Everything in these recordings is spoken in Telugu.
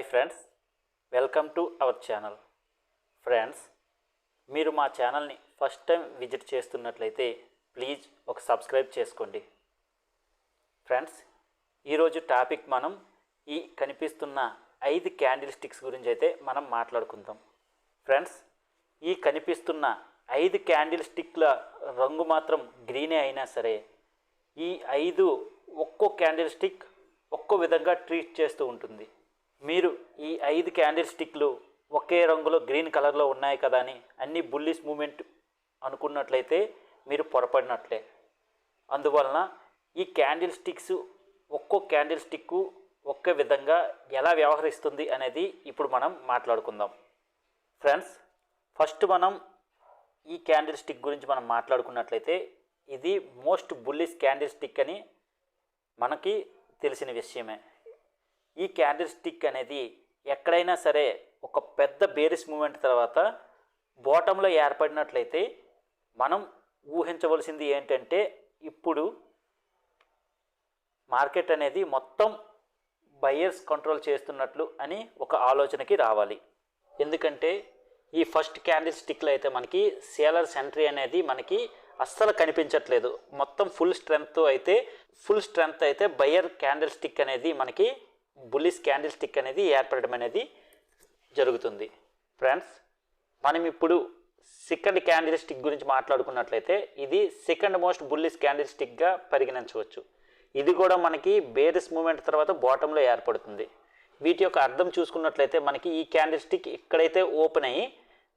Friends, welcome to our channel. Friends, మీరు మా ఛానల్ని ఫస్ట్ టైం విజిట్ చేస్తున్నట్లయితే ప్లీజ్ ఒక సబ్స్క్రైబ్ చేసుకోండి. ఫ్రెండ్స్, ఈరోజు టాపిక్ మనం ఈ కనిపిస్తున్న 5 క్యాండిల్ స్టిక్స్ గురించి అయితే మనం మాట్లాడుకుందాం. ఫ్రెండ్స్, ఈ కనిపిస్తున్న 5 క్యాండిల్ స్టిక్ల రంగు మాత్రం గ్రీనే అయినా సరే ఈ 5 ఒక్కో క్యాండిల్ స్టిక్ ఒక్కో విధంగా ట్రీట్ చేస్తూ ఉంటుంది. మీరు ఈ 5 క్యాండిల్ స్టిక్లు ఒకే రంగులో గ్రీన్ కలర్లో ఉన్నాయి కదా అని అన్ని బుల్లిష్ మూమెంట్ అనుకున్నట్లయితే మీరు పొరపడినట్లే. అందువలన ఈ క్యాండిల్ స్టిక్స్ ఒక్కో క్యాండిల్ స్టిక్కు ఒకే విధంగా ఎలా వ్యవహరిస్తుంది అనేది ఇప్పుడు మనం మాట్లాడుకుందాం. ఫ్రెండ్స్, ఫస్ట్ మనం ఈ క్యాండిల్ స్టిక్ గురించి మనం మాట్లాడుకున్నట్లయితే ఇది మోస్ట్ బుల్లిష్ క్యాండిల్ స్టిక్ అని మనకి తెలిసిన విషయమే. ఈ క్యాండిల్ స్టిక్ అనేది ఎక్కడైనా సరే ఒక పెద్ద బేరిష్ మూమెంట్ తర్వాత బాటంలో ఏర్పడినట్లయితే మనం ఊహించవలసింది ఏంటంటే ఇప్పుడు మార్కెట్ అనేది మొత్తం బయర్స్ కంట్రోల్ చేస్తున్నట్లు అని ఒక ఆలోచనకి రావాలి. ఎందుకంటే ఈ ఫస్ట్ క్యాండిల్ స్టిక్లో అయితే మనకి సేలర్స్ ఎంట్రీ అనేది మనకి అస్సలు కనిపించట్లేదు. మొత్తం ఫుల్ స్ట్రెంగ్త్ అయితే బయర్ క్యాండిల్ స్టిక్ అనేది మనకి బుల్లిష్ క్యాండిల్ స్టిక్ అనేది ఏర్పడడం అనేది జరుగుతుంది. ఫ్రెండ్స్, మనం ఇప్పుడు సెకండ్ క్యాండిల్ స్టిక్ గురించి మాట్లాడుకున్నట్లయితే ఇది సెకండ్ మోస్ట్ బుల్లిష్ క్యాండిల్ స్టిక్గా పరిగణించవచ్చు. ఇది కూడా మనకి బేరిష్ మూమెంట్ తర్వాత బాటంలో ఏర్పడుతుంది. వీటి యొక్క అర్థం చూసుకున్నట్లయితే మనకి ఈ క్యాండిల్ స్టిక్ ఇక్కడైతే ఓపెన్ అయ్యి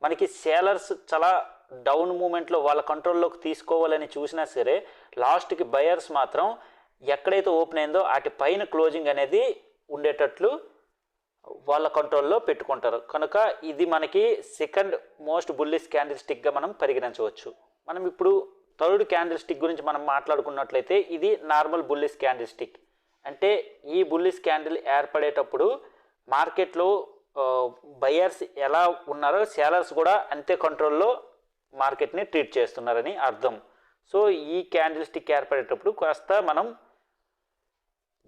మనకి సేలర్స్ చాలా డౌన్ మూమెంట్లో వాళ్ళ కంట్రోల్లోకి తీసుకోవాలని చూసినా సరే లాస్ట్కి బయర్స్ మాత్రం ఎక్కడైతే ఓపెన్ అయిందో వాటి పైన క్లోజింగ్ అనేది ఉండేటట్లు వాళ్ళ కంట్రోల్లో పెట్టుకుంటారు. కనుక ఇది మనకి సెకండ్ మోస్ట్ బుల్లిష్ క్యాండిల్ స్టిక్గా మనం పరిగణించవచ్చు. మనం ఇప్పుడు థర్డ్ క్యాండిల్ స్టిక్ గురించి మనం మాట్లాడుకున్నట్లయితే ఇది నార్మల్ బుల్లిష్ క్యాండిల్ స్టిక్. అంటే ఈ బుల్లిష్ క్యాండిల్ ఏర్పడేటప్పుడు మార్కెట్లో బయర్స్ ఎలా ఉన్నారో సేలర్స్ కూడా అంతే కంట్రోల్లో మార్కెట్ని ట్రీట్ చేస్తున్నారని అర్థం. సో ఈ క్యాండిల్ స్టిక్ ఏర్పడేటప్పుడు కాస్త మనం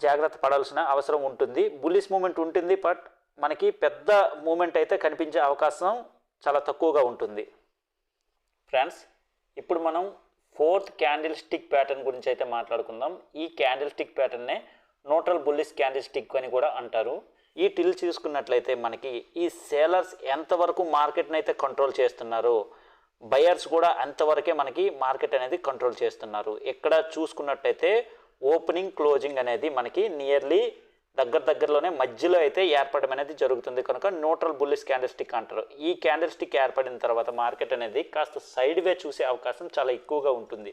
జాగ్రత్త పడాల్సిన అవసరం ఉంటుంది. బుల్లిష్ మూమెంట్ ఉంటుంది, బట్ మనకి పెద్ద మూమెంట్ అయితే కనిపించే అవకాశం చాలా తక్కువగా ఉంటుంది. ఫ్రెండ్స్, ఇప్పుడు మనం ఫోర్త్ క్యాండిల్ స్టిక్ ప్యాటర్న్ గురించి అయితే మాట్లాడుకుందాం. ఈ క్యాండిల్ స్టిక్ ప్యాటర్నే న్యూట్రల్ బుల్లిష్ క్యాండిల్ స్టిక్ అని కూడా అంటారు. ఈ టిల్ చూసుకున్నట్లయితే మనకి ఈ సేలర్స్ ఎంతవరకు మార్కెట్ని అయితే కంట్రోల్ చేస్తున్నారు, బయర్స్ కూడా అంతవరకే మనకి మార్కెట్ అనేది కంట్రోల్ చేస్తున్నారు. ఇక్కడ చూసుకున్నట్లయితే ఓపెనింగ్ క్లోజింగ్ అనేది మనకి నియర్లీ దగ్గరలోనే మధ్యలో అయితే ఏర్పడడం అనేది జరుగుతుంది. కనుక న్యూట్రల్ బుల్లిష్ క్యాండిల్ స్టిక్ అంటారు. ఈ క్యాండిల్ స్టిక్ ఏర్పడిన తర్వాత మార్కెట్ అనేది కాస్త సైడ్ వే చూసే అవకాశం చాలా ఎక్కువగా ఉంటుంది.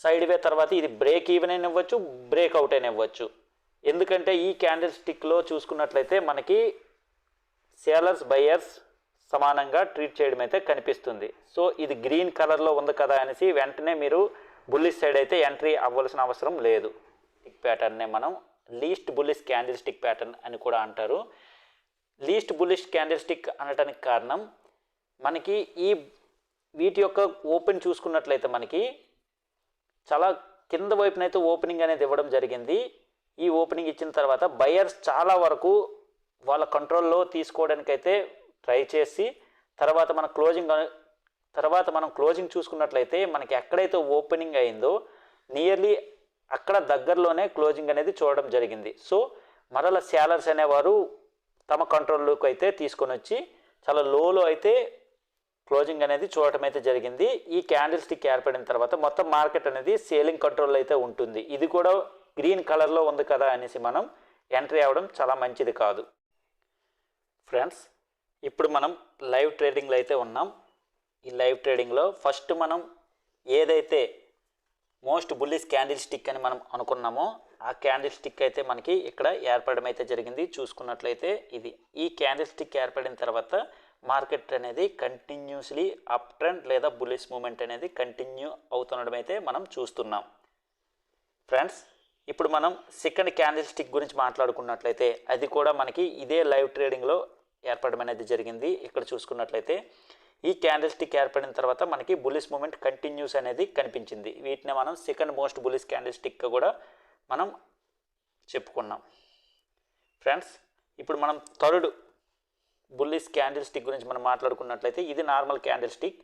సైడ్ వే తర్వాత ఇది బ్రేక్ ఈవెన్ అయినా ఇవ్వచ్చు, బ్రేక్అవుట్ అయినా ఇవ్వచ్చు. ఎందుకంటే ఈ క్యాండిల్ స్టిక్లో చూసుకున్నట్లయితే మనకి సేలర్స్ బయర్స్ సమానంగా ట్రీట్ చేయడం అయితే కనిపిస్తుంది. సో ఇది గ్రీన్ కలర్లో ఉంది కదా అనేసి వెంటనే మీరు బుల్లిష్ సైడ్ అయితే ఎంట్రీ అవ్వాల్సిన అవసరం లేదు. స్టిక్ ప్యాటర్న్నే మనం least bullish candle stick pattern అని కూడా అంటారు. లీస్ట్ బుల్లిష్ క్యాండిల్ స్టిక్ అనడానికి కారణం మనకి ఈ వీటి యొక్క ఓపెన్ చూసుకున్నట్లయితే మనకి చాలా కింద వైపునైతే ఓపెనింగ్ అనేది ఇవ్వడం జరిగింది. ఈ ఓపెనింగ్ ఇచ్చిన తర్వాత బయర్స్ చాలా వరకు వాళ్ళ కంట్రోల్లో తీసుకోవడానికైతే ట్రై చేసి తర్వాత మనం క్లోజింగ్ చూసుకున్నట్లయితే మనకి ఎక్కడైతే ఓపెనింగ్ అయిందో నియర్లీ అక్కడ దగ్గరలోనే క్లోజింగ్ అనేది చూడడం జరిగింది. సో మరల సేలర్స్ అనేవారు తమ కంట్రోల్లోకి అయితే తీసుకొని వచ్చి చాలా లోలో అయితే క్లోజింగ్ అనేది చూడటం అయితే జరిగింది. ఈ క్యాండిల్ స్టిక్ ఏర్పడిన తర్వాత మొత్తం మార్కెట్ అనేది సేలింగ్ కంట్రోల్ అయితే ఉంటుంది. ఇది కూడా గ్రీన్ కలర్లో ఉంది కదా అనేసి మనం ఎంట్రీ అవ్వడం చాలా మంచిది కాదు. ఫ్రెండ్స్, ఇప్పుడు మనం లైవ్ ట్రేడింగ్లో అయితే ఉన్నాం. ఈ లైవ్ ట్రేడింగ్లో ఫస్ట్ మనం ఏదైతే మోస్ట్ బుల్లిష్ క్యాండిల్ స్టిక్ అని మనం అనుకున్నామో ఆ క్యాండిల్ స్టిక్ అయితే మనకి ఇక్కడ ఏర్పడడం అయితే జరిగింది. చూసుకున్నట్లయితే ఇది ఈ క్యాండిల్ స్టిక్ ఏర్పడిన తర్వాత మార్కెట్ అనేది కంటిన్యూస్లీ అప్ ట్రెండ్ లేదా బుల్లిష్ మూమెంట్ అనేది కంటిన్యూ అవుతుండడం అయితే మనం చూస్తున్నాం. ఫ్రెండ్స్, ఇప్పుడు మనం సెకండ్ క్యాండిల్ స్టిక్ గురించి మాట్లాడుకున్నట్లయితే అది కూడా మనకి ఇదే లైవ్ ట్రేడింగ్లో ఏర్పడడం అనేది జరిగింది. ఇక్కడ చూసుకున్నట్లయితే ఈ క్యాండిల్ స్టిక్ ఏర్పడిన తర్వాత మనకి బుల్లిష్ మూమెంట్ కంటిన్యూస్ అనేది కనిపించింది. వీటిని మనం సెకండ్ మోస్ట్ బుల్లిష్ క్యాండిల్ స్టిక్గా కూడా మనం చెప్పుకున్నాం. ఫ్రెండ్స్, ఇప్పుడు మనం థర్డ్ బుల్లిష్ క్యాండిల్ స్టిక్ గురించి మనం మాట్లాడుకున్నట్లయితే ఇది నార్మల్ క్యాండిల్ స్టిక్.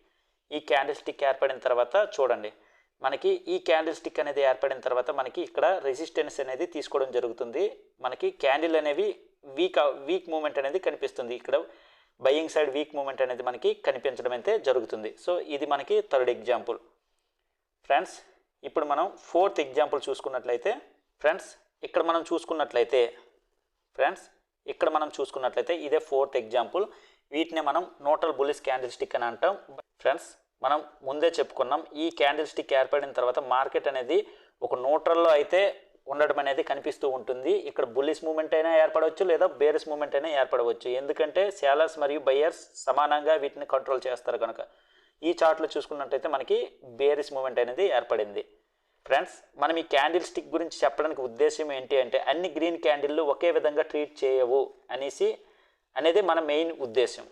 ఈ క్యాండిల్ స్టిక్ ఏర్పడిన తర్వాత చూడండి, మనకి ఈ క్యాండిల్ స్టిక్ అనేది ఏర్పడిన తర్వాత మనకి ఇక్కడ రెసిస్టెన్స్ అనేది తీసుకోవడం జరుగుతుంది. మనకి క్యాండిల్ అనేవి వీక్ మూమెంట్ అనేది కనిపిస్తుంది. ఇక్కడ బయింగ్ సైడ్ వీక్ మూమెంట్ అనేది మనకి కనిపించడం అయితే జరుగుతుంది. సో ఇది మనకి థర్డ్ ఎగ్జాంపుల్. ఫ్రెండ్స్ ఇప్పుడు మనం ఫోర్త్ ఎగ్జాంపుల్ చూసుకున్నట్లయితే ఇక్కడ మనం చూసుకున్నట్లయితే ఇదే ఫోర్త్ ఎగ్జాంపుల్. వీటినే మనం న్యూట్రల్ బుల్లిష్ క్యాండిల్ స్టిక్ అని అంటాం. ఫ్రెండ్స్ మనం ముందే చెప్పుకున్నాం, ఈ క్యాండిల్ స్టిక్ ఏర్పడిన తర్వాత మార్కెట్ అనేది ఒక న్యూట్రల్లో అయితే ఉండడం అనేది కనిపిస్తూ ఉంటుంది. ఇక్కడ బుల్లిష్ మూమెంట్ అయినా ఏర్పడవచ్చు, లేదా బేరిష్ మూమెంట్ అయినా ఏర్పడవచ్చు. ఎందుకంటే సేలర్స్ మరియు బయ్యర్స్ సమానంగా వీటిని కంట్రోల్ చేస్తారు కనుక. ఈ చార్ట్లో చూసుకున్నట్టయితే మనకి బేరిష్ మూమెంట్ అనేది ఏర్పడింది. ఫ్రెండ్స్ మనం ఈ క్యాండిల్ స్టిక్ గురించి చెప్పడానికి ఉద్దేశం ఏంటి అంటే, అన్ని గ్రీన్ క్యాండిల్లు ఒకే విధంగా ట్రీట్ చేయవు అనేది మన మెయిన్ ఉద్దేశం.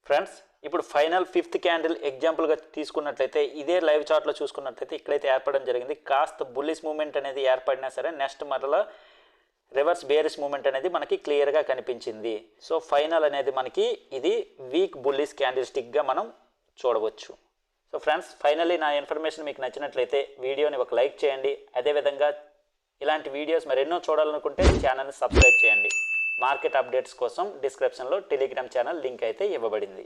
ఫ్రెండ్స్ ఇప్పుడు ఫైనల్ ఫిఫ్త్ క్యాండిల్ ఎగ్జాంపుల్గా తీసుకున్నట్లయితే ఇదే లైవ్ చార్ట్లో చూసుకున్నట్లయితే ఇక్కడైతే ఏర్పడడం జరిగింది. కాస్త బుల్లిష్ మూమెంట్ అనేది ఏర్పడినా సరే నెక్స్ట్ మరలా రివర్స్ బేరిష్ మూమెంట్ అనేది మనకి క్లియర్గా కనిపించింది. సో ఫైనల్ అనేది మనకి ఇది వీక్ బుల్లిష్ క్యాండిల్ స్టిక్గా మనం చూడవచ్చు. సో ఫ్రెండ్స్ ఫైనల్లీ నా ఇన్ఫర్మేషన్ మీకు నచ్చినట్లయితే వీడియోని ఒక లైక్ చేయండి. అదేవిధంగా ఇలాంటి వీడియోస్ మరెన్నో చూడాలనుకుంటే ఛానల్ని సబ్స్క్రైబ్ చేయండి. మార్కెట్ అప్డేట్స్ కోసం డిస్క్రిప్షన్లో టెలిగ్రామ్ ఛానల్ లింక్ అయితే ఇవ్వబడింది.